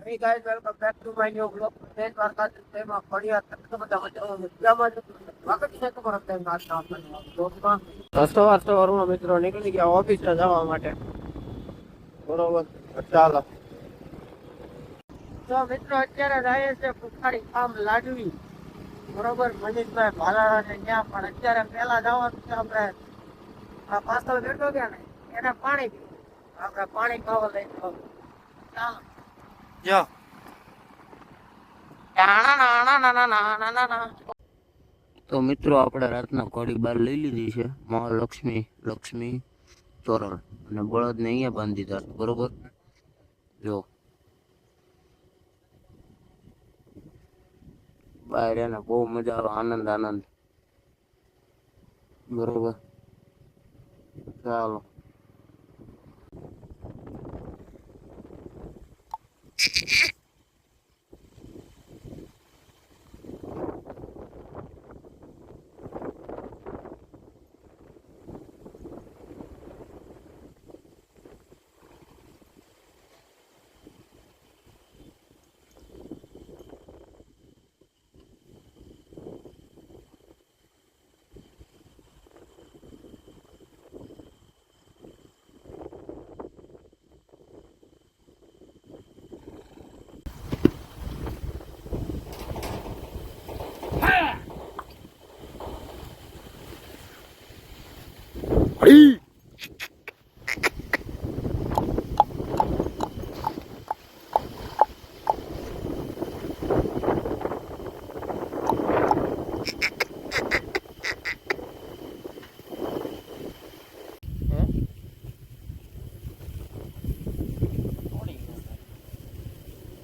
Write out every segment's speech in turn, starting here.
Hey guys, welcome back to my new vlog. Today Dwarka તેમાં ફળિયા તક બધા મજામાં સ્વાગત છે તમારું તેમ આજના આપણા બ્લોગમાં. સવારમાં મિત્રો નીકળી ગયા ઓફિસે જવા માટે. બરોબર, ચાલો. તો મિત્રો અત્યારે જાય છે પુખાડી ફાર્મ લાડવી. બરોબર, મનીષભાઈ ભાલાળાને ત્યાં પણ અત્યારે પહેલા જવાનું છે આપણે આ પાછળ બેઠો ગયા ને એને પાણી પીવું. આપણે પાણી ખાવા લઈને ચાલો જો. તો મિત્રો આપણે રાતના ઘોડી બહાર લઈ લીધી છે મહાલક્ષ્મી તોરણ અને બળદને અહીંયા બાંધી દીધા. બરોબર, જો બહાર એને બહુ મજા આવે, આનંદ. બરોબર, ચાલો.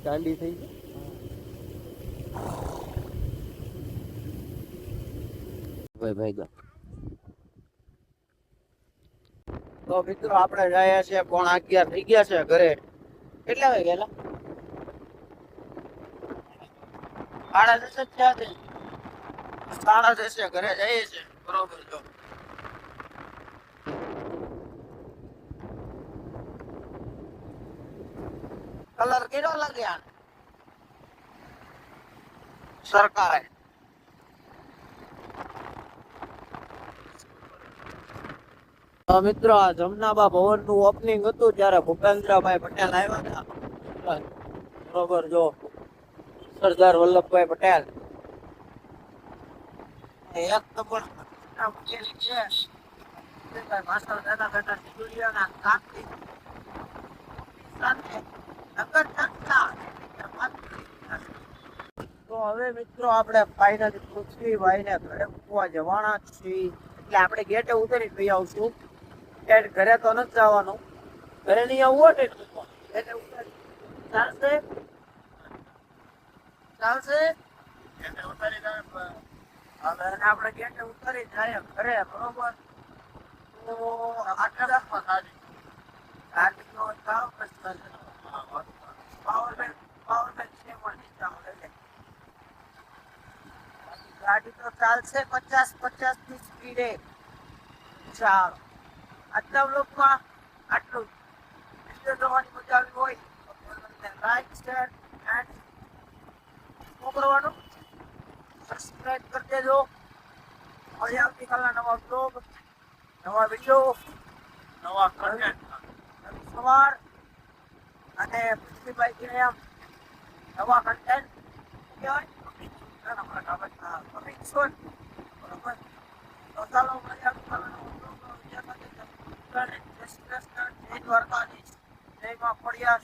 ગાંડી થઈ ગઈ ભાઈ. તો મિત્રો આપણે જાય છે 11:30 થઈ ગયા છે ઘરે. કેટલા વાગે ગયેલા? 10:30 થયા છે. 10:30 ઘરે જઈએ છે. બરોબર, જો કલર કેવો લાગ્યા સરકારે. મિત્રો આ જમનાબા ભવન નું ઓપનિંગ હતું ત્યારે ભૂપેન્દ્રભાઈ પટેલ આવ્યા હતા. બરોબર, જો સરદાર વલ્લભભાઈ પટેલ એક તો તો હવે મિત્રો આપણે ફાઇનલી પૃથ્વીભાઈ ને ઘરે મૂકવા જવાના છીએ. એટલે આપણે ગેટે ઉતરી પી આવશું. ઘરે તો નથી જવાનું, ઘરે નહીં આવવું હોય એટલે ચાલશે. હવે આપણે ગેટે ઉતરી જાય ઘરે. બરોબર, તો આટલા ગાડી તો ચાલશે 50 ની સ્પીડે. ચાલો, આજના બ્લોગમાં આટલું. વિડીયો જોવાની મજા આવી હોય તો લાઈક, શેર એન્ડ શું કરવાનું? સબસ્ક્રાઇબ કરી દેજો. હવે આવતીકાલના નવા બ્લોગ, નવા વિડીયો, નવા કન્ટેન્ટ, નવી સવાર અને પૃથ્વીભાઈ એમ નવા કન્ટેન્ટ કહેવાય. બરોબર, તો ચાલો મળીએ આવતીકાલના નવા બ્લોગમાં. જય દ્વારકાધીશ, જય માં ફળિયા.